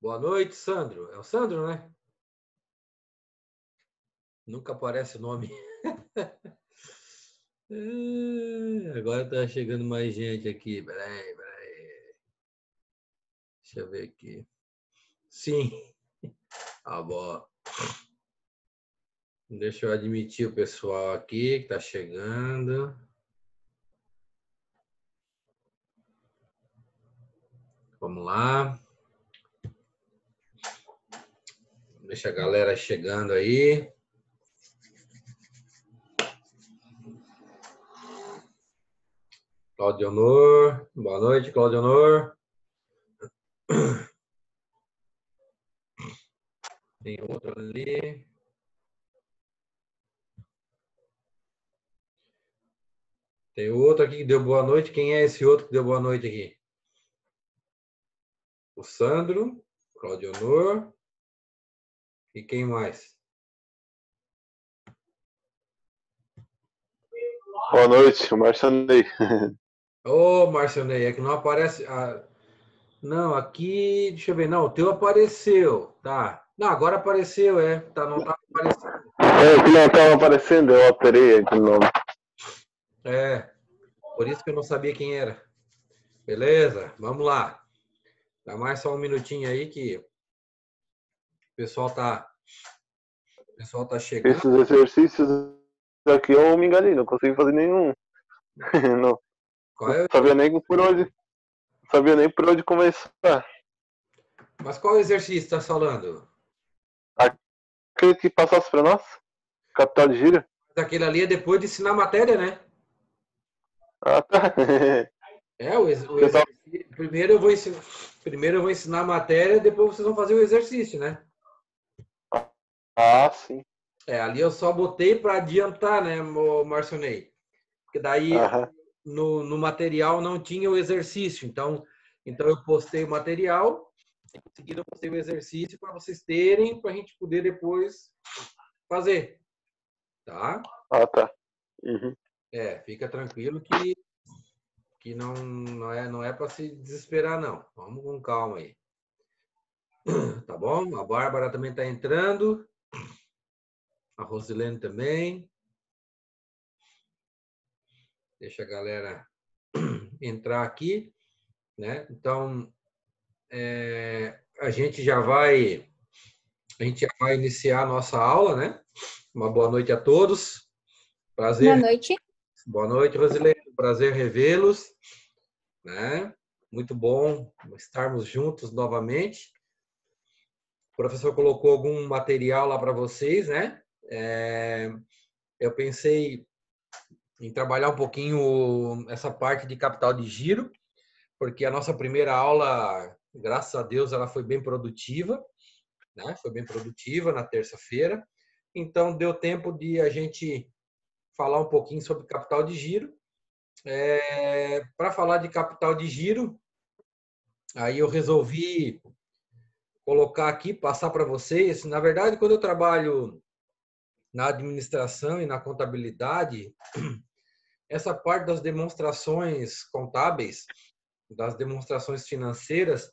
Boa noite, Sandro. É o Sandro, né? Nunca aparece o nome. Agora tá chegando mais gente aqui. Peraí. Deixa eu ver aqui. Sim. Ah, bom. Deixa eu admitir o pessoal aqui que tá chegando. Vamos lá. Deixa a galera chegando aí. Claudionor. Boa noite, Claudionor. Tem outro ali. Tem outro aqui que deu boa noite. Quem é esse outro que deu boa noite aqui? O Sandro, Claudionor. E quem mais? Boa noite, o Marcionei. Ô, Marcionei, é que não aparece. Não, aqui, deixa eu ver. Não, o teu apareceu, tá? Não, agora apareceu, é. Tá, não tá aparecendo. É, que não estava aparecendo, eu alterei aqui o nome. É, por isso que eu não sabia quem era. Beleza, vamos lá. Dá mais só um minutinho aí que o pessoal tá chegando. Esses exercícios aqui eu me enganei, não consegui fazer nenhum. Não Qual é? sabia nem por onde começar. Mas qual exercício tá falando? Aquele que passasse para nós? Capital de giro? Aquele ali é depois de ensinar a matéria, né? Ah, tá. É, o exercício. Primeiro eu vou ensinar a matéria, depois vocês vão fazer o exercício, né? Ah, sim. É, ali eu só botei para adiantar, né, Marcionei? Porque daí Aham. no material não tinha o exercício. Então eu postei o material, em seguida eu postei o exercício para vocês terem, para a gente poder depois fazer. Tá? Ah, tá. Uhum. É, fica tranquilo que não é para se desesperar, não. Vamos com calma aí. Tá bom? A Bárbara também está entrando. A Rosilene também. Deixa a galera entrar aqui, né? Então, a gente já vai iniciar a nossa aula, né? Uma boa noite a todos. Prazer. Boa noite. Boa noite, Rosilene. Prazer revê-los, né? Muito bom estarmos juntos novamente. O professor colocou algum material lá para vocês, né? Eu pensei em trabalhar um pouquinho essa parte de capital de giro, porque a nossa primeira aula, graças a Deus, ela foi bem produtiva, né? Foi bem produtiva na terça-feira. Então, deu tempo de a gente falar um pouquinho sobre capital de giro. Para falar de capital de giro, aí eu resolvi colocar aqui, passar para vocês. Na verdade, quando eu trabalho na administração e na contabilidade, essa parte das demonstrações contábeis, das demonstrações financeiras,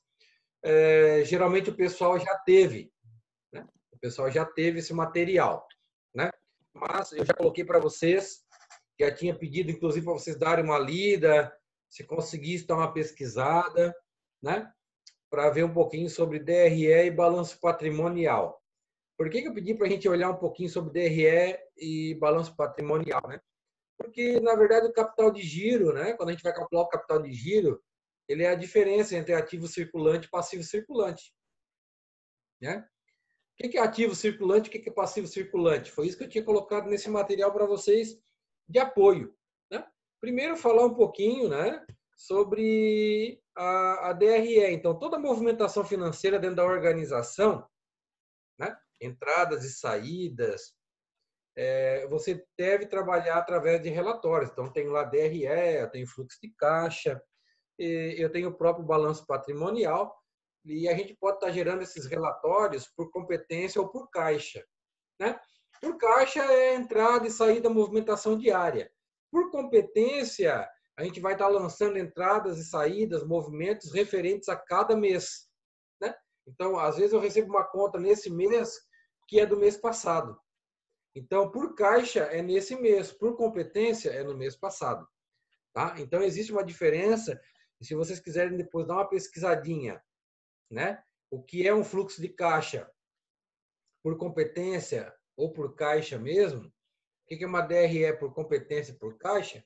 geralmente o pessoal já teve, né? O pessoal já teve esse material, né? Mas eu já coloquei para vocês, já tinha pedido, inclusive, para vocês darem uma lida, se conseguisse dar uma pesquisada, né? Para ver um pouquinho sobre DRE e balanço patrimonial. Por que eu pedi para a gente olhar um pouquinho sobre DRE e balanço patrimonial, né? Porque, na verdade, o capital de giro, né? Quando a gente vai calcular o capital de giro, ele é a diferença entre ativo circulante e passivo circulante, né? O que é ativo circulante e o que é passivo circulante? Foi isso que eu tinha colocado nesse material para vocês de apoio, né? Primeiro, falar um pouquinho, né, sobre a DRE. Então, toda a movimentação financeira dentro da organização, né, entradas e saídas, você deve trabalhar através de relatórios. Então, tem lá DRE, eu tenho fluxo de caixa, eu tenho o próprio balanço patrimonial, e a gente pode estar gerando esses relatórios por competência ou por caixa, né? Por caixa é entrada e saída, movimentação diária. Por competência, a gente vai estar lançando entradas e saídas, movimentos referentes a cada mês, né? Então, às vezes eu recebo uma conta nesse mês que é do mês passado. Então, por caixa é nesse mês, por competência é no mês passado, tá? Então, existe uma diferença. E se vocês quiserem depois dar uma pesquisadinha, né? O que é um fluxo de caixa por competência ou por caixa mesmo? O que é uma DRE por competência por caixa?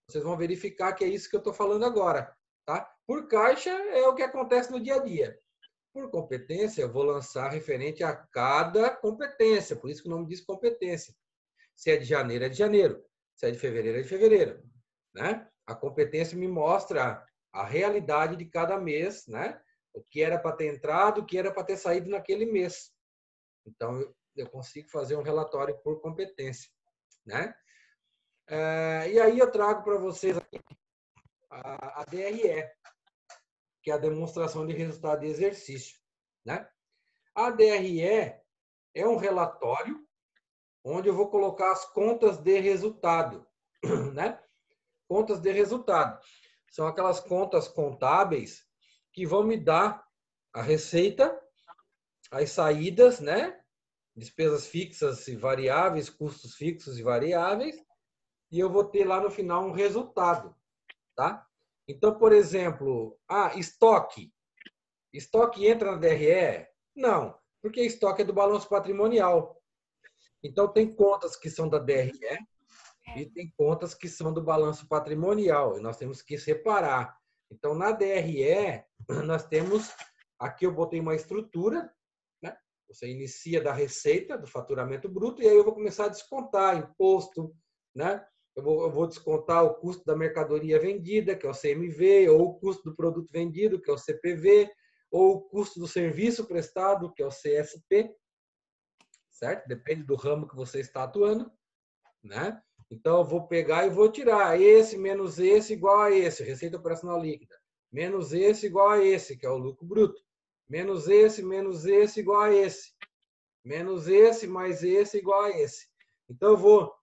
Vocês vão verificar que é isso que eu estou falando agora, tá? Por caixa é o que acontece no dia a dia. Por competência, eu vou lançar referente a cada competência, por isso que o nome diz competência. Se é de janeiro, é de janeiro. Se é de fevereiro, é de fevereiro, né? A competência me mostra a realidade de cada mês, né? O que era para ter entrado, o que era para ter saído naquele mês. Então, eu consigo fazer um relatório por competência, né? E aí eu trago para vocês aqui a DRE, que é a demonstração de resultado de exercício, né? A DRE é um relatório onde eu vou colocar as contas de resultado, né? Contas de resultado. São aquelas contas contábeis que vão me dar a receita, as saídas, né? Despesas fixas e variáveis, custos fixos e variáveis, e eu vou ter lá no final um resultado, tá? Então, por exemplo, estoque. Estoque entra na DRE? Não, porque estoque é do balanço patrimonial. Então, tem contas que são da DRE e tem contas que são do balanço patrimonial, e nós temos que separar. Então, na DRE, nós temos, aqui eu botei uma estrutura, né? Você inicia da receita, do faturamento bruto, e aí eu vou começar a descontar imposto, né? Eu vou descontar o custo da mercadoria vendida, que é o CMV, ou o custo do produto vendido, que é o CPV, ou o custo do serviço prestado, que é o CSP, certo? Depende do ramo que você está atuando, né? Então, eu vou pegar e vou tirar esse menos esse igual a esse, receita operacional líquida. Menos esse igual a esse, que é o lucro bruto. Menos esse igual a esse. Menos esse mais esse igual a esse. Então, eu vou,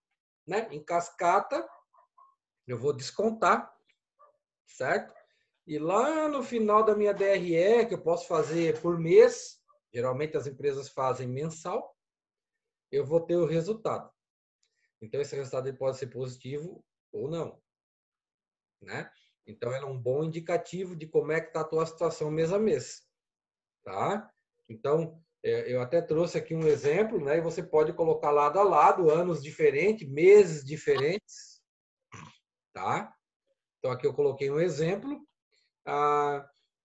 né, em cascata, eu vou descontar, certo? E lá no final da minha DRE, que eu posso fazer por mês, geralmente as empresas fazem mensal, eu vou ter o resultado. Então, esse resultado ele pode ser positivo ou não, né? Então, ele é um bom indicativo de como é que está a tua situação mês a mês, tá? Então, eu até trouxe aqui um exemplo, né? E você pode colocar lado a lado, anos diferentes, meses diferentes, tá? Então, aqui eu coloquei um exemplo.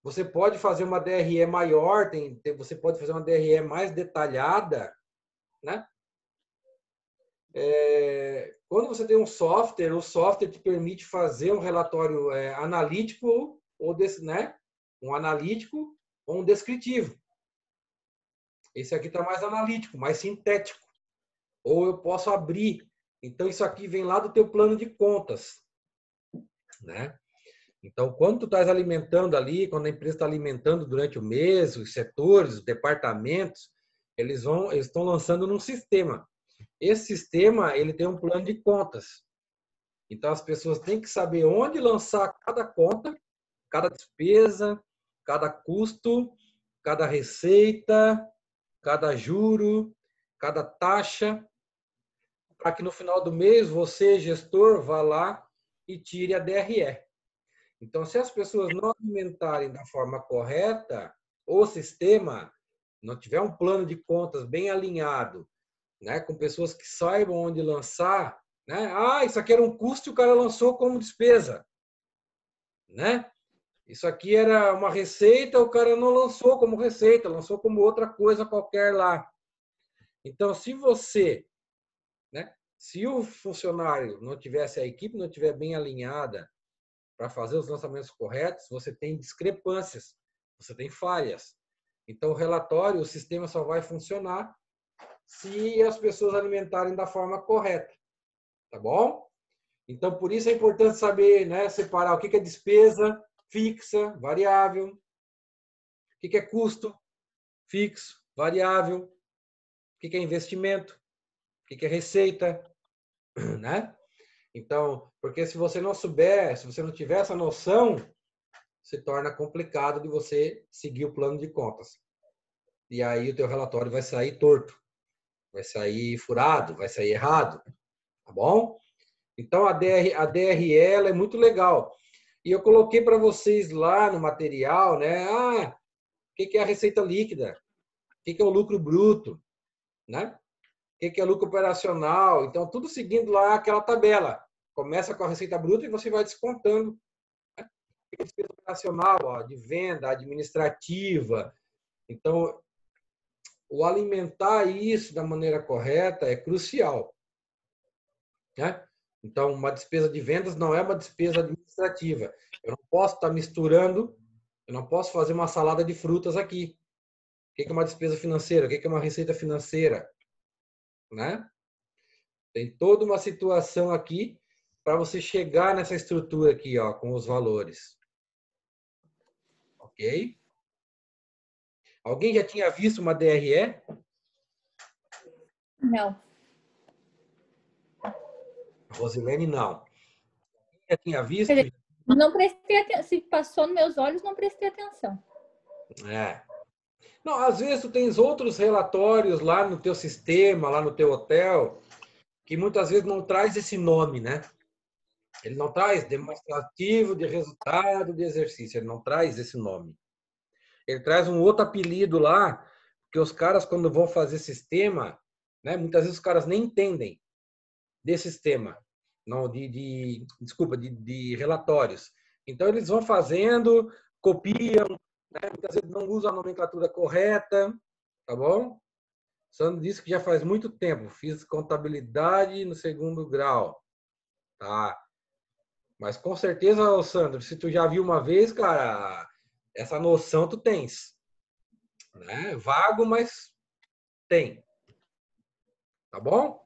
Você pode fazer uma DRE maior, você pode fazer uma DRE mais detalhada, né? Quando você tem um software, o software te permite fazer um relatório analítico ou né? Um analítico ou um descritivo. Esse aqui está mais analítico, mais sintético. Ou eu posso abrir. Então, isso aqui vem lá do teu plano de contas, né? Então, quando tu estás alimentando ali, quando a empresa está alimentando durante o mês, os setores, os departamentos, eles estão lançando num sistema. Esse sistema, ele tem um plano de contas. Então, as pessoas têm que saber onde lançar cada conta, cada despesa, cada custo, cada receita, cada juro, cada taxa, para que no final do mês você, gestor, vá lá e tire a DRE. Então, se as pessoas não alimentarem da forma correta, o sistema não tiver um plano de contas bem alinhado, né, com pessoas que saibam onde lançar, né? Isso aqui era um custo e o cara lançou como despesa, né? Isso aqui era uma receita, o cara não lançou como receita, lançou como outra coisa qualquer lá. Então, se você, né, se o funcionário não tivesse, a equipe não tiver bem alinhada para fazer os lançamentos corretos, você tem discrepâncias, você tem falhas. Então, o relatório, o sistema só vai funcionar se as pessoas alimentarem da forma correta, tá bom? Então, por isso é importante saber, né, separar o que é despesa fixa, variável, o que é custo fixo, variável, o que é investimento, o que é receita, né? Então, porque se você não souber, se você não tiver essa noção, se torna complicado de você seguir o plano de contas. E aí o teu relatório vai sair torto, vai sair furado, vai sair errado, tá bom? Então a DRE ela é muito legal. E eu coloquei para vocês lá no material, né? O que é a receita líquida? O que é o lucro bruto? Né? O que é lucro operacional? Então, tudo seguindo lá aquela tabela. Começa com a receita bruta e você vai descontando. Né? A despesa operacional, ó, de venda, administrativa. Então, o alimentar isso da maneira correta é crucial. Né? Então, uma despesa de vendas não é uma despesa administrativa. Eu não posso estar misturando, eu não posso fazer uma salada de frutas aqui. O que é uma despesa financeira? O que é uma receita financeira? Né? Tem toda uma situação aqui para você chegar nessa estrutura aqui, ó, com os valores. Ok? Alguém já tinha visto uma DRE? Não. Rosilene, não. Já tinha visto? Não prestei atenção. Se passou nos meus olhos, não prestei atenção. É. Não, às vezes tu tens outros relatórios lá no teu sistema, lá no teu hotel, que muitas vezes não traz esse nome, né? Ele não traz demonstrativo de resultado de exercício, ele não traz esse nome. Ele traz um outro apelido lá, que os caras, quando vão fazer sistema, né, muitas vezes os caras nem entendem desse sistema, não, desculpa, de relatórios. Então, eles vão fazendo, copiam, né, muitas vezes não usam a nomenclatura correta, tá bom? Sandro disse que já faz muito tempo, fiz contabilidade no 2º grau, tá? Mas com certeza, Sandro, se tu já viu uma vez, cara, essa noção tu tens. Né? Vago, mas tem. Tá bom?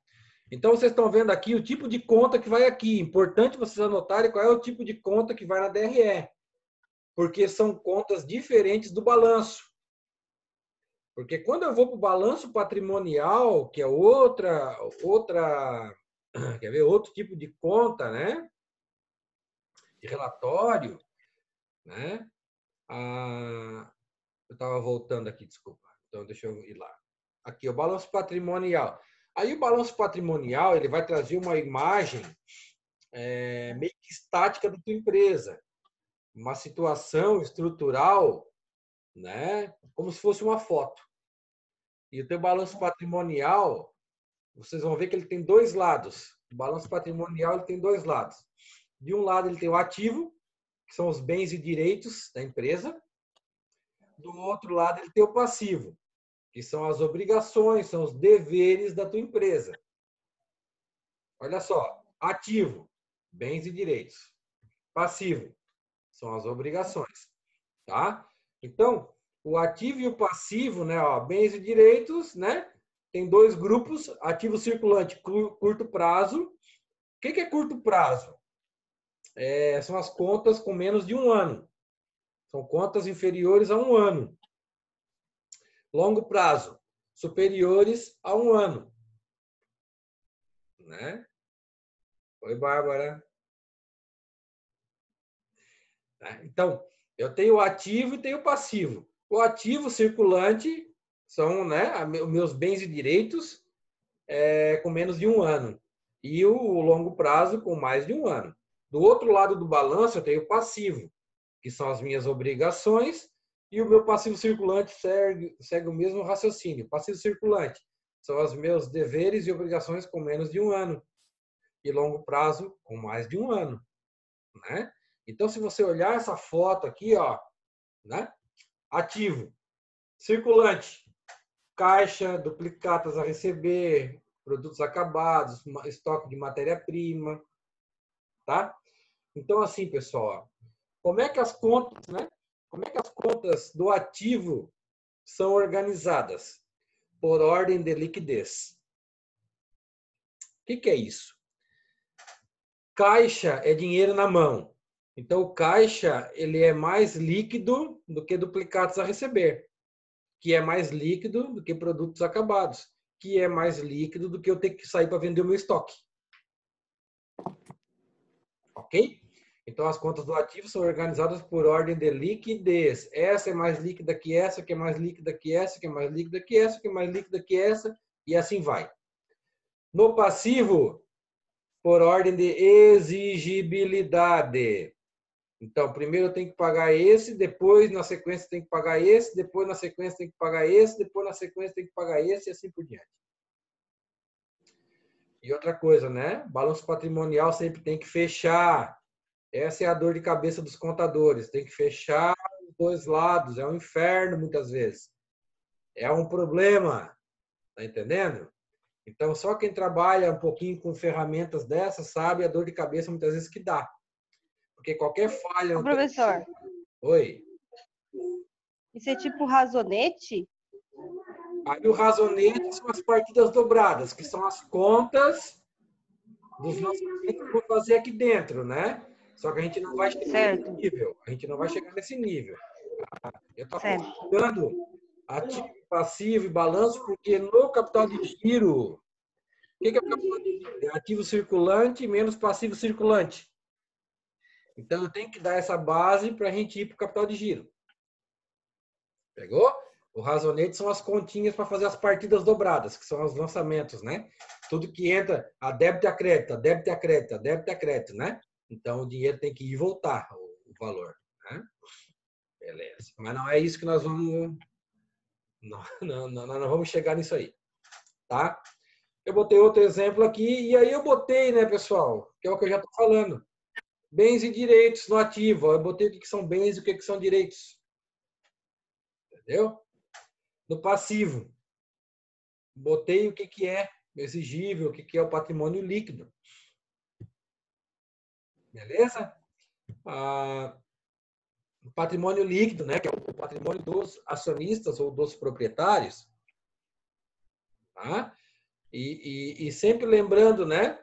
Então, vocês estão vendo aqui o tipo de conta que vai aqui. Importante vocês anotarem qual é o tipo de conta que vai na DRE. Porque são contas diferentes do balanço. Porque quando eu vou para o balanço patrimonial, que é quer ver, outro tipo de conta, né? De relatório, né? Eu estava voltando aqui, desculpa. Então, deixa eu ir lá. Aqui, o balanço patrimonial. Aí, o balanço patrimonial, ele vai trazer uma imagem meio que estática da tua empresa. Uma situação estrutural, né? Como se fosse uma foto. E o teu balanço patrimonial, vocês vão ver que ele tem dois lados. O balanço patrimonial ele tem dois lados. De um lado, ele tem o ativo, que são os bens e direitos da empresa. Do outro lado, ele tem o passivo, que são as obrigações, são os deveres da tua empresa. Olha só, ativo, bens e direitos. Passivo, são as obrigações, tá? Então, o ativo e o passivo, né, ó, bens e direitos, né? Tem dois grupos, ativo circulante, curto prazo. O que é curto prazo? São as contas com menos de 1 ano. São contas inferiores a 1 ano. Longo prazo, superiores a 1 ano. Né? Oi, Bárbara. Então, eu tenho o ativo e tenho o passivo. O ativo circulante são, né, os meus bens e direitos com menos de 1 ano. E o longo prazo com mais de 1 ano. Do outro lado do balanço, eu tenho o passivo, que são as minhas obrigações, e o meu passivo circulante segue o mesmo raciocínio. Passivo circulante são os meus deveres e obrigações com menos de 1 ano. E longo prazo com mais de 1 ano. Né? Então, se você olhar essa foto aqui, ó, né? Ativo, circulante, caixa, duplicatas a receber, produtos acabados, estoque de matéria-prima, tá? Então, assim, pessoal, como é que as contas, né? Como é que as contas do ativo são organizadas? Por ordem de liquidez. O que é isso? Caixa é dinheiro na mão. Então, o caixa ele é mais líquido do que duplicados a receber, que é mais líquido do que produtos acabados, que é mais líquido do que eu ter que sair para vender o meu estoque. Ok? Então, as contas do ativo são organizadas por ordem de liquidez. Essa é mais líquida que essa, que é mais líquida que essa, que é mais líquida que essa, que é mais líquida que essa, e assim vai. No passivo, por ordem de exigibilidade. Então, primeiro eu tenho que pagar esse, depois na sequência tem que pagar esse, depois na sequência tem que pagar esse, depois na sequência tem que pagar esse e assim por diante. E outra coisa, né? Balanço patrimonial sempre tem que fechar. Essa é a dor de cabeça dos contadores. Tem que fechar os dois lados. É um inferno muitas vezes. É um problema. Tá entendendo? Então, só quem trabalha um pouquinho com ferramentas dessas sabe a dor de cabeça muitas vezes que dá. Porque qualquer falha... Ô, professor, Oi. isso é tipo razonete? Aí o razonete são as partidas dobradas, que são as contas dos lançamentos que eu vou fazer aqui dentro, né? Só que a gente não vai chegar nesse nível. A gente não vai chegar nesse nível. Eu estou considerando ativo, passivo e balanço, porque no capital de giro, o que é o capital de giro? É ativo circulante menos passivo circulante. Então, eu tenho que dar essa base para a gente ir para o capital de giro. Pegou? O razonete são as continhas para fazer as partidas dobradas, que são os lançamentos, né? Tudo que entra a débito e a crédito, a débito e a crédito, a débito e a crédito, né? Então, o dinheiro tem que ir e voltar, o valor, né? Beleza. Mas não é isso que nós vamos... Nós não vamos chegar nisso aí, tá? Eu botei outro exemplo aqui, e aí eu botei, né, pessoal, que é o que eu já estou falando. Bens e direitos no ativo. Eu botei o que são bens e o que são direitos. Entendeu? No passivo, botei o que é exigível, o que é o patrimônio líquido. Beleza? O patrimônio líquido, né, que é o patrimônio dos acionistas ou dos proprietários. Tá? E sempre lembrando, né,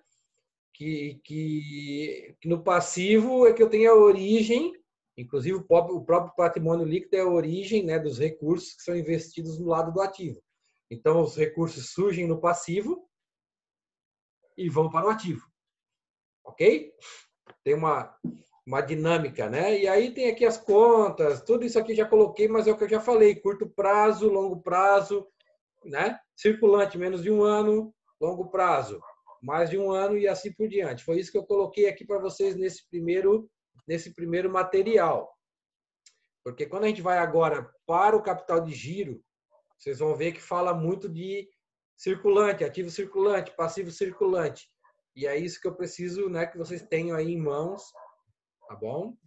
que no passivo é que eu tenho a origem, inclusive o próprio patrimônio líquido é a origem, né, dos recursos que são investidos no lado do ativo. Então, os recursos surgem no passivo e vão para o ativo. Ok? Tem uma dinâmica, né? E aí tem aqui as contas, tudo isso aqui já coloquei, mas é o que eu já falei, curto prazo, longo prazo, né? Circulante, menos de um ano, longo prazo, mais de um ano e assim por diante. Foi isso que eu coloquei aqui para vocês nesse primeiro material. Porque quando a gente vai agora para o capital de giro, vocês vão ver que fala muito de circulante, ativo circulante, passivo circulante. E é isso que eu preciso, né, que vocês tenham aí em mãos, tá bom?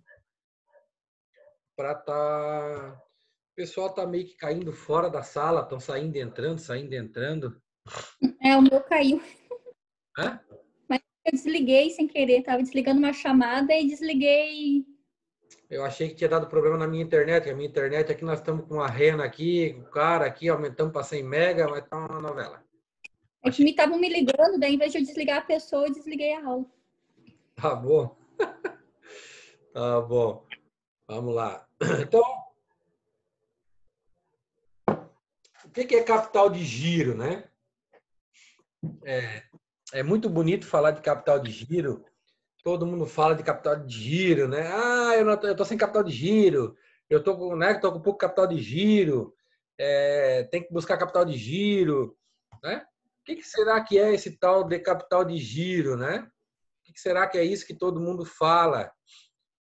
Para tá... O pessoal tá meio que caindo fora da sala, estão saindo e entrando, saindo e entrando. É, o meu caiu. Hã? Mas eu desliguei sem querer, tava desligando uma chamada e desliguei. Eu achei que tinha dado problema na minha internet, a minha internet aqui, nós estamos com a rena aqui, o cara aqui, aumentamos para 100 mega, mas tá uma novela. É que me estavam me ligando, daí, ao invés de eu desligar a pessoa, eu desliguei a aula. Tá bom. Tá bom. Vamos lá. Então, o que é capital de giro, né? É muito bonito falar de capital de giro. Todo mundo fala de capital de giro, né? Ah, eu tô sem capital de giro. Eu tô com, né, tô com pouco capital de giro. Tem que buscar capital de giro, né? O que será que é esse tal de capital de giro, né? O que será que é isso que todo mundo fala?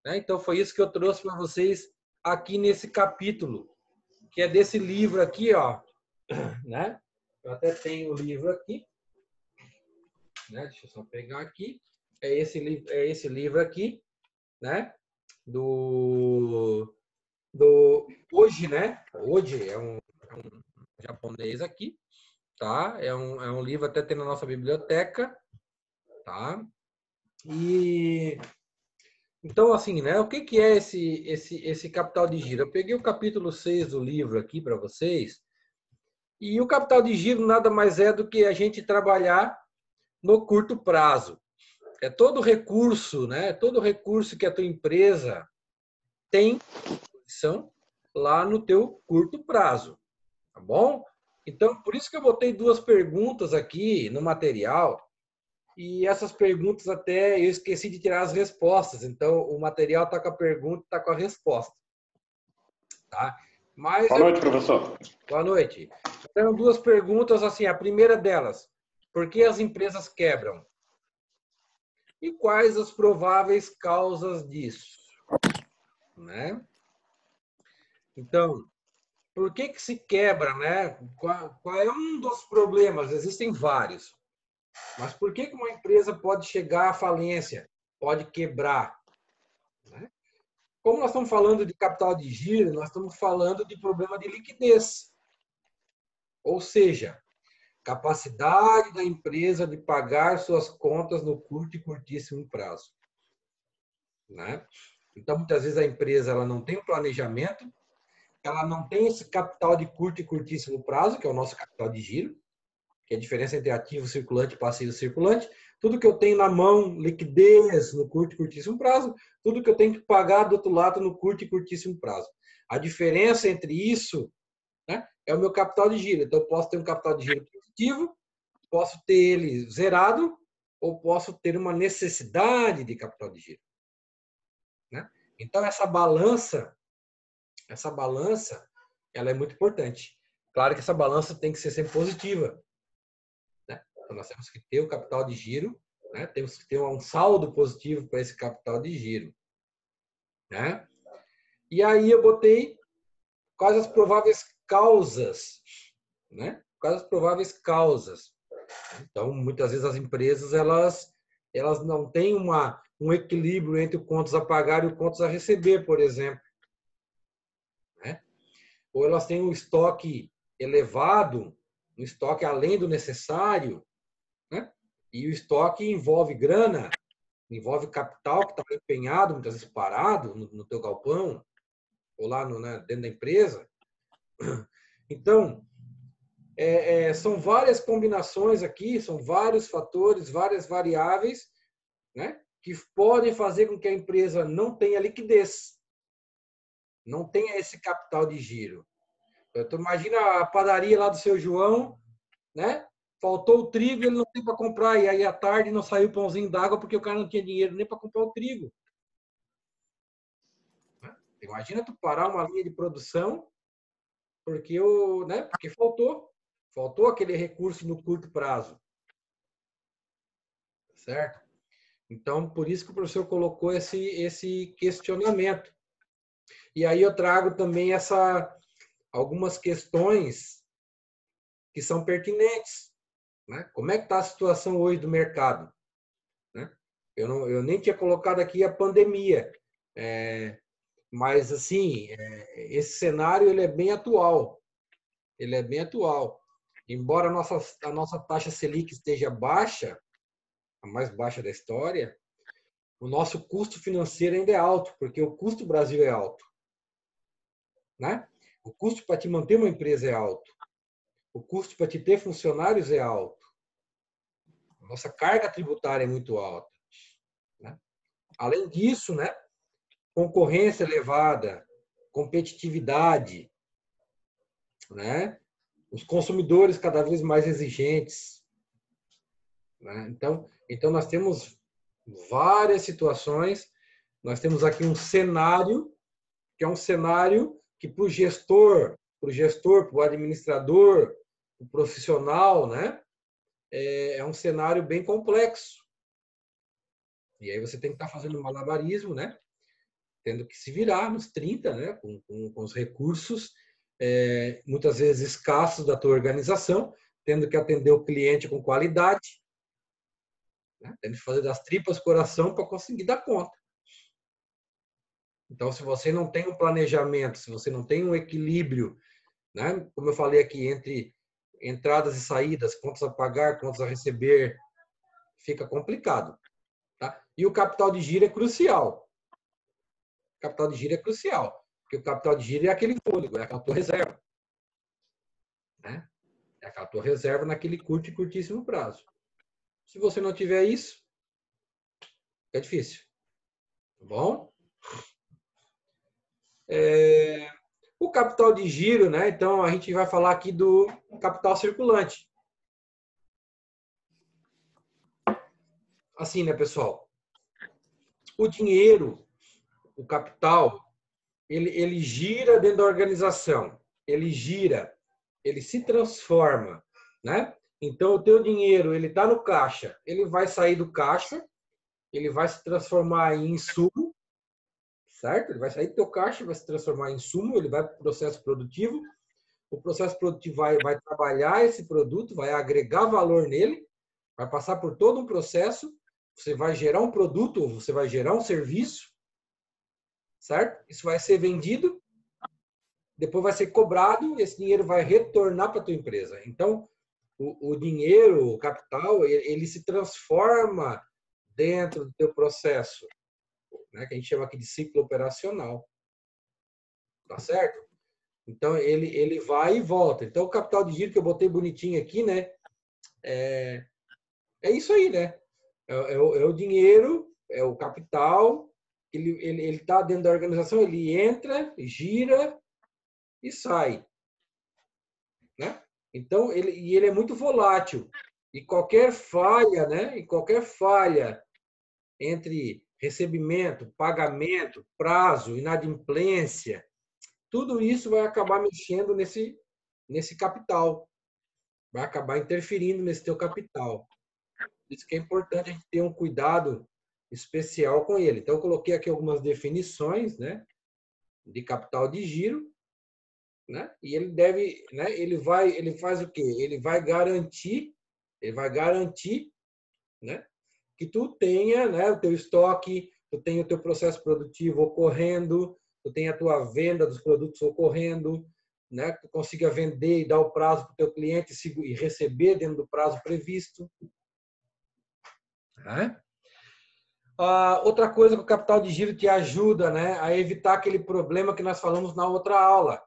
Né? Então, foi isso que eu trouxe para vocês aqui nesse capítulo, que é desse livro aqui, ó. Né? Eu até tenho o livro aqui. Né? Deixa eu só pegar aqui. É esse livro aqui, né? Do Hoje, né? Hoje é um japonês aqui, tá? É um livro até tem na nossa biblioteca, tá? E então, assim, né? O que é esse capital de giro? Eu peguei o capítulo 6 do livro aqui para vocês. E o capital de giro nada mais é do que a gente trabalhar no curto prazo. É todo recurso, né? Todo recurso que a tua empresa tem são lá no teu curto prazo, tá bom? Então, por isso que eu botei duas perguntas aqui no material, E essas perguntas até eu esqueci de tirar as respostas. Então, o material está com a pergunta, está com a resposta. Tá? Mas Boa noite, professor. Boa noite. Eu tenho duas perguntas. Assim, a primeira delas, por que as empresas quebram? E quais as prováveis causas disso? Né? Então, por que se quebra, né? Qual é um dos problemas? Existem vários. Mas por que uma empresa pode chegar à falência? Pode quebrar? Né? Como nós estamos falando de capital de giro, nós estamos falando de problema de liquidez. Ou seja, capacidade da empresa de pagar suas contas no curto e curtíssimo prazo. Né? Então, muitas vezes a empresa ela não tem um planejamento, ela não tem esse capital de curto e curtíssimo prazo, que é o nosso capital de giro, que é a diferença entre ativo circulante e passivo circulante. Tudo que eu tenho na mão, liquidez no curto e curtíssimo prazo, tudo que eu tenho que pagar do outro lado no curto e curtíssimo prazo. A diferença entre isso, né, é o meu capital de giro. Então, eu posso ter um capital de giro positivo, posso ter ele zerado, ou posso ter uma necessidade de capital de giro. Né? Então, essa balança, ela é muito importante. Claro que essa balança tem que ser sempre positiva. Né? Então, nós temos que ter o capital de giro, né? Temos que ter um saldo positivo para esse capital de giro. Né? E aí eu botei quais as prováveis causas. Né? Quais as prováveis causas. Então, muitas vezes as empresas elas não têm um equilíbrio entre o contas a pagar e o contas a receber, por exemplo. Né? Ou elas têm um estoque elevado, um estoque além do necessário, né? E o estoque envolve grana, envolve capital que está empenhado, muitas vezes parado no teu galpão, ou lá dentro da empresa. Então, são várias combinações aqui, são vários fatores, várias variáveis, né, que podem fazer com que a empresa não tenha liquidez, não tenha esse capital de giro. Então, imagina a padaria lá do seu João, né? Faltou o trigo, ele não tem para comprar, e aí à tarde não saiu pãozinho d'água porque o cara não tinha dinheiro nem para comprar o trigo. Imagina tu parar uma linha de produção porque faltou aquele recurso no curto prazo. Certo? Então, por isso que o professor colocou esse questionamento. E aí eu trago também algumas questões que são pertinentes. Né? Como é que está a situação hoje do mercado? Né? Eu nem tinha colocado aqui a pandemia, mas assim, esse cenário ele é bem atual. Ele é bem atual. Embora a nossa taxa Selic esteja baixa, a mais baixa da história, o nosso custo financeiro ainda é alto, porque o custo do Brasil é alto. Né? O custo para te manter uma empresa é alto. O custo para te ter funcionários é alto. A nossa carga tributária é muito alta. Né? Além disso, né, concorrência elevada, competitividade, né? Os consumidores cada vez mais exigentes. Né? Então, nós temos várias situações. Nós temos aqui um cenário, que é um cenário que para o gestor, para o administrador, para o profissional, né? É um cenário bem complexo. E aí você tem que estar fazendo um malabarismo, né? Tendo que se virar nos 30, né? Com os recursos, muitas vezes escassos da tua organização, tendo que atender o cliente com qualidade, né? Tendo que fazer das tripas coração para conseguir dar conta. Então, se você não tem um planejamento, se você não tem um equilíbrio, né? Como eu falei aqui, entre entradas e saídas, contas a pagar, contas a receber, fica complicado. Tá? E o capital de giro é crucial. O capital de giro é crucial, porque o capital de giro é aquele fôlego, é aquela tua reserva. Né? É aquela tua reserva naquele curto e curtíssimo prazo. Se você não tiver isso, fica difícil. Tá bom? O capital de giro, né? Então, a gente vai falar aqui do capital circulante. assim, né, pessoal? O dinheiro, o capital, ele gira dentro da organização. Ele gira, ele se transforma, né? Então, o teu dinheiro, ele está no caixa, ele vai sair do caixa, ele vai se transformar em insumo, certo? Ele vai sair do teu caixa, vai se transformar em insumo, ele vai para o processo produtivo. O processo produtivo vai trabalhar esse produto, vai agregar valor nele, vai passar por todo um processo, você vai gerar um produto, você vai gerar um serviço, certo? Isso vai ser vendido, depois vai ser cobrado, e esse dinheiro vai retornar para a tua empresa. Então, o dinheiro, o capital, ele se transforma dentro do teu processo, né, que a gente chama aqui de ciclo operacional. Tá certo? Então, ele vai e volta. Então, o capital de giro que eu botei bonitinho aqui, né? É isso aí, né? É o dinheiro, é o capital, ele tá dentro da organização, ele entra, gira e sai, né? Então, ele é muito volátil. E qualquer falha, né? E qualquer falha entre recebimento, pagamento, prazo, inadimplência, tudo isso vai acabar mexendo nesse capital, vai acabar interferindo nesse teu capital. Isso que é importante a gente ter um cuidado especial com ele. Então, eu coloquei aqui algumas definições, né, de capital de giro, né? E ele deve, né, ele faz o quê? Ele vai garantir, né, que tu tenha, né, o teu estoque, tu tenha o teu processo produtivo ocorrendo, tu tenha a tua venda dos produtos ocorrendo, né, que tu consiga vender e dar o prazo para o teu cliente e receber dentro do prazo previsto. Né? Outra coisa que o capital de giro te ajuda, né, a evitar aquele problema que nós falamos na outra aula.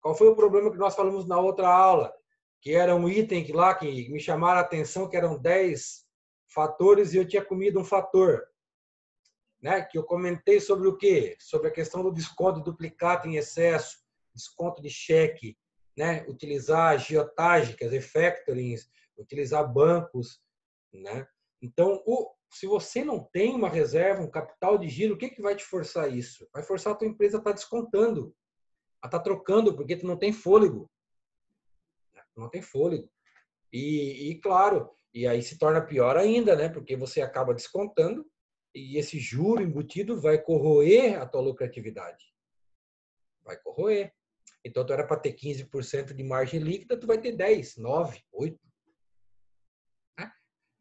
Qual foi o problema que nós falamos na outra aula? Que era um item que me chamaram a atenção, que eram 10 fatores e eu tinha comido um fator. Né? Que eu comentei sobre o quê? Sobre a questão do desconto de duplicata em excesso, desconto de cheque, né? Utilizar agiotágicas e factorings, utilizar bancos. Né? Então, se você não tem uma reserva, um capital de giro, o que vai te forçar isso? Vai forçar a tua empresa a estar descontando, a estar trocando, porque tu não tem fôlego. Não tem fôlego. E claro, e aí se torna pior ainda, né? Porque você acaba descontando e esse juro embutido vai corroer a tua lucratividade. Vai corroer. Então, tu era para ter 15% de margem líquida, tu vai ter 10, 9, 8.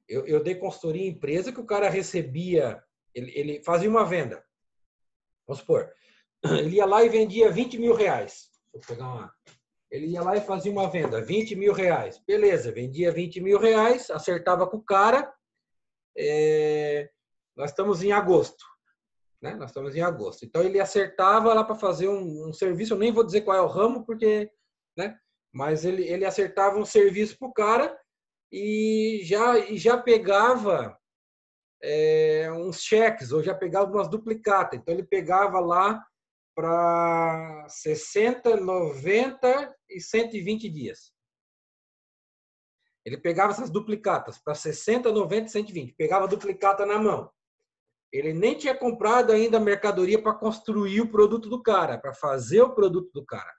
Eu dei consultoria em empresa que o cara recebia, ele fazia uma venda. Vamos supor, ele ia lá e vendia 20 mil reais. Vou pegar uma... Ele ia lá e fazia uma venda, 20 mil reais. Beleza, vendia 20 mil reais, acertava com o cara. Nós estamos em agosto. Né? Nós estamos em agosto. Então, ele acertava lá para fazer um serviço. Eu nem vou dizer qual é o ramo, porque... Né? Mas ele acertava um serviço para o cara e já pegava uns cheques, ou já pegava umas duplicatas. Então, ele pegava lá para 60, 90 e 120 dias. Ele pegava essas duplicatas para 60, 90 e 120. Pegava a duplicata na mão. Ele nem tinha comprado ainda a mercadoria para construir o produto do cara, para fazer o produto do cara.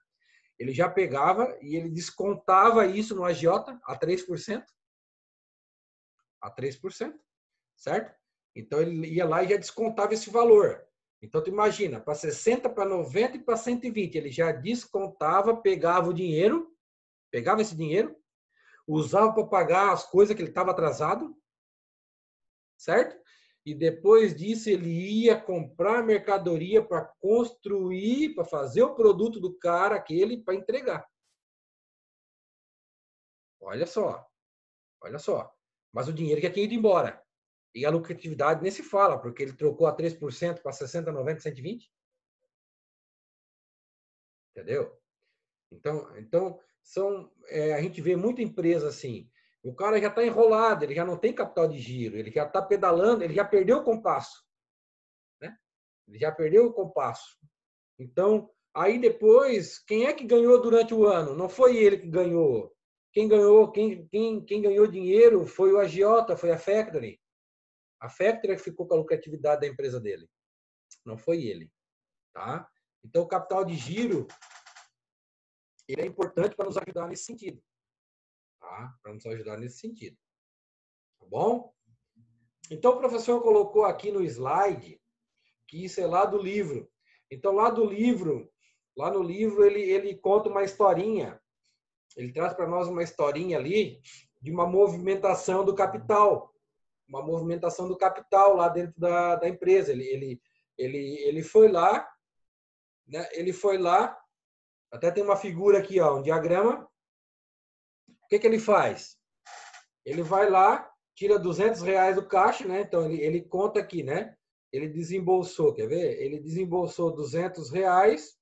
Ele já pegava e ele descontava isso no agiota a 3%. A 3%, certo? Então, ele ia lá e já descontava esse valor. Então, tu imagina, para 60, para 90 e para 120, ele já descontava, pegava o dinheiro, pegava esse dinheiro, usava para pagar as coisas que ele estava atrasado, certo? E depois disso, ele ia comprar mercadoria para construir, para fazer o produto do cara, aquele, para entregar. Olha só. Olha só. Mas o dinheiro já tinha ido embora. E a lucratividade nem se fala, porque ele trocou a 3% para 60, 90, 120. Entendeu? Então a gente vê muita empresa assim. O cara já está enrolado, ele já não tem capital de giro, ele já está pedalando, ele já perdeu o compasso. Né? Ele já perdeu o compasso. Então, aí depois, quem é que ganhou durante o ano? Não foi ele que ganhou. Quem ganhou dinheiro foi o agiota, foi a factory. A Factory é que ficou com a lucratividade da empresa dele. Não foi ele. Tá? Então, o capital de giro ele é importante para nos ajudar nesse sentido. Tá? Para nos ajudar nesse sentido. Tá bom? Então, o professor colocou aqui no slide que isso é lá do livro. Então, lá no livro, ele conta uma historinha. Ele traz para nós uma historinha ali de uma movimentação do capital. Uma movimentação do capital lá dentro da empresa. Ele foi lá, né? Ele foi lá, até tem uma figura aqui, ó, um diagrama. O que ele faz? Ele vai lá, tira R$200 do caixa, né? Então, ele conta aqui, né? Ele desembolsou, quer ver? Ele desembolsou R$200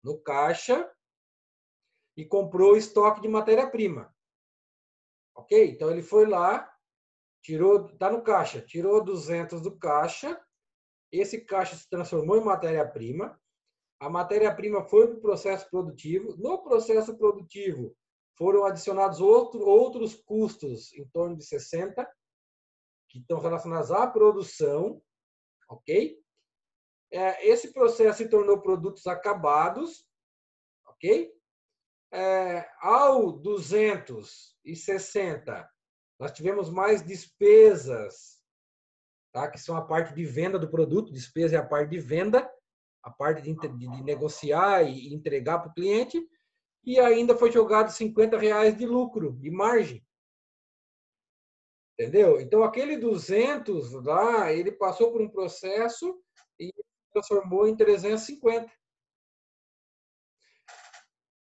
no caixa e comprou estoque de matéria-prima. Ok? Então, ele foi lá, tirou, tá no caixa, tirou 200 do caixa, esse caixa se transformou em matéria-prima, a matéria-prima foi para o processo produtivo, no processo produtivo foram adicionados outros custos, em torno de 60, que estão relacionados à produção, ok? Esse processo se tornou produtos acabados, ok? Ao 260, nós tivemos mais despesas, tá? Que são a parte de venda do produto, despesa é a parte de venda, a parte de negociar e entregar para o cliente, e ainda foi jogado R$50 de lucro, de margem. Entendeu? Então, aquele 200 lá, ele passou por um processo e transformou em 350.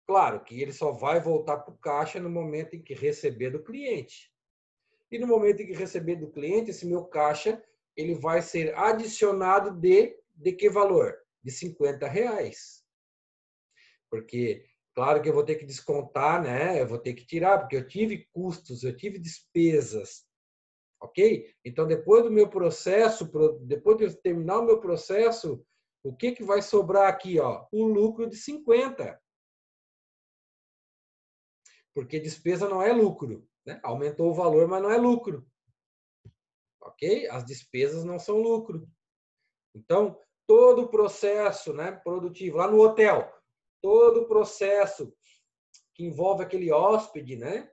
Claro que ele só vai voltar para o caixa no momento em que receber do cliente. E no momento em que receber do cliente, esse meu caixa ele vai ser adicionado de que valor? De R$50. Porque, claro que eu vou ter que descontar, né? Eu vou ter que tirar, porque eu tive custos, eu tive despesas. Ok? Então, depois do meu processo, depois de eu terminar o meu processo, o que vai sobrar aqui? Ó? O lucro de 50. Porque despesa não é lucro. Né? Aumentou o valor, mas não é lucro. Ok? As despesas não são lucro. Então, todo o processo, né, produtivo, lá no hotel, todo o processo que envolve aquele hóspede, né,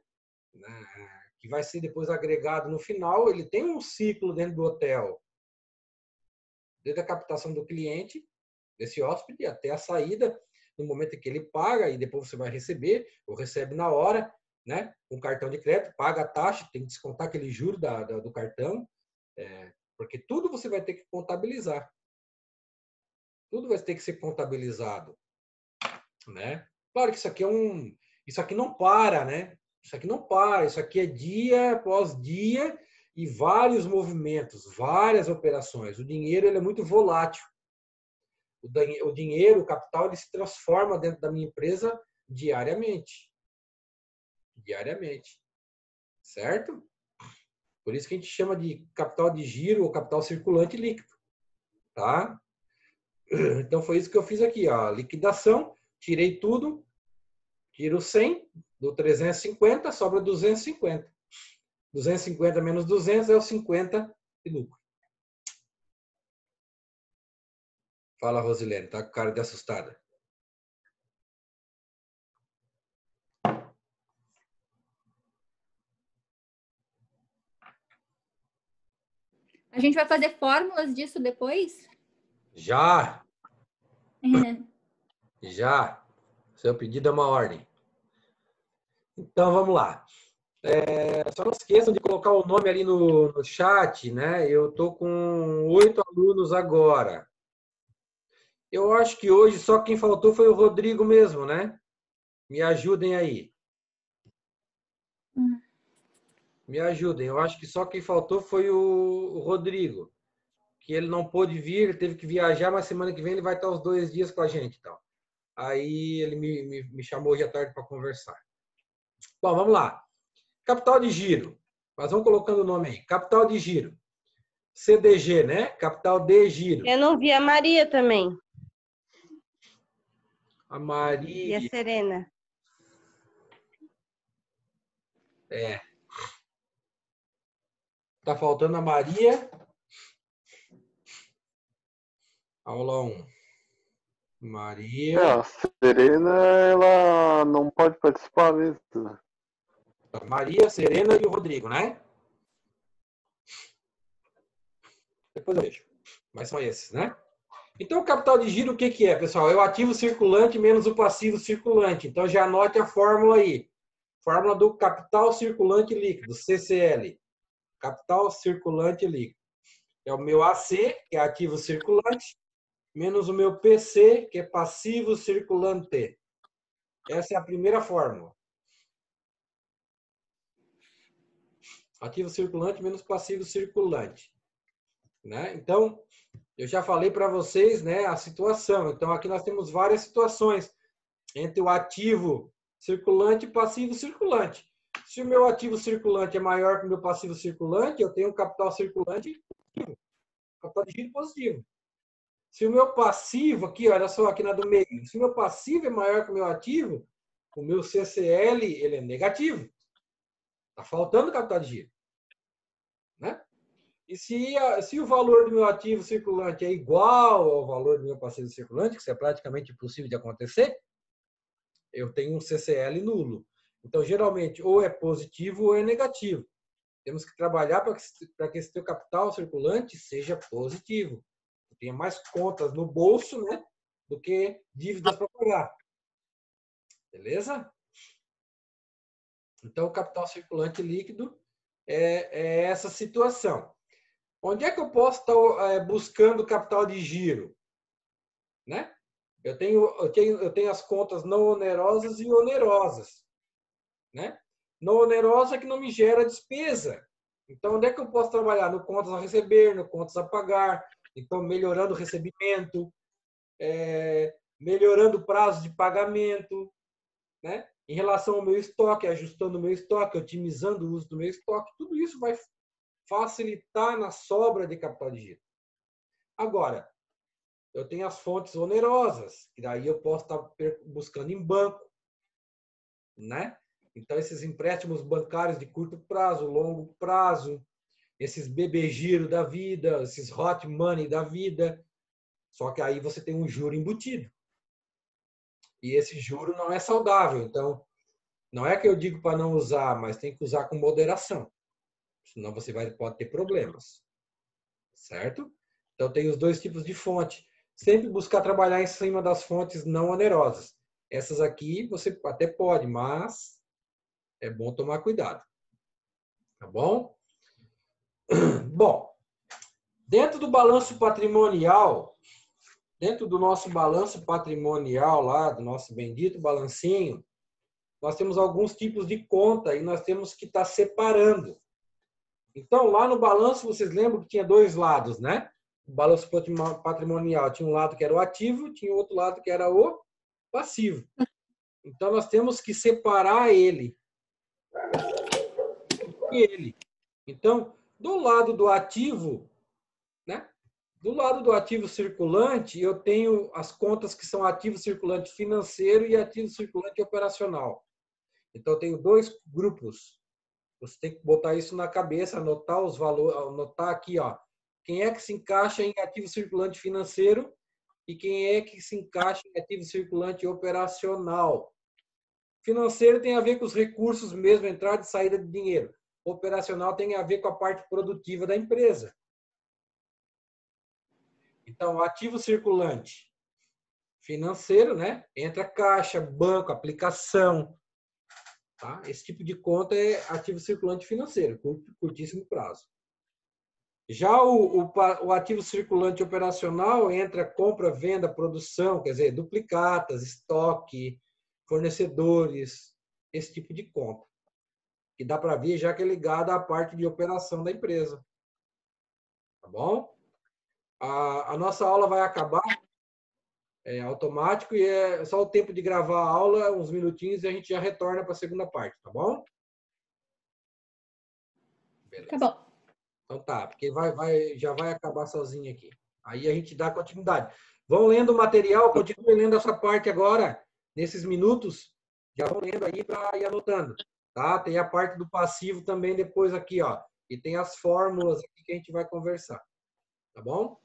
que vai ser depois agregado no final, ele tem um ciclo dentro do hotel. Desde a captação do cliente, desse hóspede, até a saída, no momento em que ele paga, e depois você vai receber, ou recebe na hora, né? Um cartão de crédito, paga a taxa, tem que descontar aquele juro do cartão, porque tudo você vai ter que contabilizar. Tudo vai ter que ser contabilizado, né? Claro que isso aqui isso aqui não para, né? Isso aqui não para, isso aqui é dia após dia e vários movimentos, várias operações. O dinheiro ele é muito volátil. O dinheiro, o capital, ele se transforma dentro da minha empresa diariamente. Diariamente. Certo? Por isso que a gente chama de capital de giro ou capital circulante líquido. Tá? Então, foi isso que eu fiz aqui. Ó. Liquidação, tirei tudo, tiro 100, do 350, sobra 250. 250 menos 200 é o 50 de lucro. Fala, Rosilene, tá com cara de assustada. A gente vai fazer fórmulas disso depois? Já! É. Já! Seu pedido é uma ordem. Então, vamos lá. Só não esqueçam de colocar o nome ali no chat, né? Eu estou com 8 alunos agora. Eu acho que hoje só quem faltou foi o Rodrigo mesmo, né? Me ajudem aí. Me ajudem. Eu acho que só quem faltou foi o Rodrigo. Que ele não pôde vir, ele teve que viajar, mas semana que vem ele vai estar os 2 dias com a gente. Então. Aí ele me chamou hoje à tarde para conversar. Bom, vamos lá. Capital de giro. Mas vamos colocando o nome aí. Capital de giro. CDG, né? Capital de giro. Eu não vi a Maria também. A Maria. E a Serena. Tá faltando a Maria Aula 1. Maria. A Serena, ela não pode participar mesmo. Maria, Serena e o Rodrigo, né? Depois eu vejo. Mas são esses, né? Então, o capital de giro, o que que é, pessoal? É o ativo circulante menos o passivo circulante. Então, já anote a fórmula aí. Fórmula do capital circulante líquido, CCL. Capital circulante líquido. É o meu AC, que é ativo circulante, menos o meu PC, que é passivo circulante. Essa é a primeira fórmula. Ativo circulante menos passivo circulante. Né? Então, eu já falei para vocês, né, a situação. Então, aqui nós temos várias situações entre o ativo circulante e passivo circulante. Se o meu ativo circulante é maior que o meu passivo circulante, eu tenho um capital circulante positivo, capital de giro positivo. Se o meu passivo, aqui, olha só, aqui na do meio, se o meu passivo é maior que o meu ativo, o meu CCL ele é negativo. Está faltando capital de giro. Né? E se o valor do meu ativo circulante é igual ao valor do meu passivo circulante, que isso é praticamente impossível de acontecer, eu tenho um CCL nulo. Então, geralmente, ou é positivo ou é negativo. Temos que trabalhar para que esse teu capital circulante seja positivo. Tenha mais contas no bolso, né, do que dívidas para pagar. Beleza? Então, o capital circulante líquido é essa situação. Onde é que eu posso estar buscando capital de giro? Né? Eu tenho as contas não onerosas e onerosas. Né? Não onerosa que não me gera despesa. Então, onde é que eu posso trabalhar? No contas a receber, no contas a pagar. Então, melhorando o recebimento, melhorando o prazo de pagamento, né? Em relação ao meu estoque, ajustando o meu estoque, otimizando o uso do meu estoque. Tudo isso vai facilitar na sobra de capital de giro. Agora, eu tenho as fontes onerosas, que daí eu posso estar buscando em banco, né? Então, esses empréstimos bancários de curto prazo, longo prazo, esses bebê giro da vida, esses hot money da vida, só que aí você tem um juro embutido. E esse juro não é saudável. Então, não é que eu digo para não usar, mas tem que usar com moderação. Senão você pode ter problemas. Certo? Então, tem os dois tipos de fonte. Sempre buscar trabalhar em cima das fontes não onerosas. Essas aqui você até pode, mas é bom tomar cuidado. Tá bom? Bom, dentro do balanço patrimonial, dentro do nosso balanço patrimonial lá, do nosso bendito balancinho, nós temos alguns tipos de conta e nós temos que estar separando. Então, lá no balanço, vocês lembram que tinha dois lados, né? O balanço patrimonial tinha um lado que era o ativo, tinha outro lado que era o passivo. Então, nós temos que separar ele. Então, do lado do ativo, né? Do lado do ativo circulante, eu tenho as contas que são ativo circulante financeiro e ativo circulante operacional. Então, eu tenho dois grupos. Você tem que botar isso na cabeça, anotar os valores, anotar aqui, ó. Quem é que se encaixa em ativo circulante financeiro e quem é que se encaixa em ativo circulante operacional. Financeiro tem a ver com os recursos mesmo, entrada e saída de dinheiro. Operacional tem a ver com a parte produtiva da empresa. Então, ativo circulante financeiro, né? Entra caixa, banco, aplicação. Tá? Esse tipo de conta é ativo circulante financeiro, curtíssimo prazo. Já o ativo circulante operacional entra compra, venda, produção, quer dizer, duplicatas, estoque, fornecedores, esse tipo de conta. Que dá para ver já que é ligada à parte de operação da empresa. Tá bom? A nossa aula vai acabar, é automático, e é só o tempo de gravar a aula, uns minutinhos, e a gente já retorna para a segunda parte, tá bom? Beleza. Tá bom. Então tá, porque já vai acabar sozinho aqui. Aí a gente dá continuidade. Vão lendo o material, continuem lendo essa parte agora, nesses minutos, já vão lendo aí para ir anotando. Tá? Tem a parte do passivo também depois aqui, ó. E tem as fórmulas aqui que a gente vai conversar. Tá bom?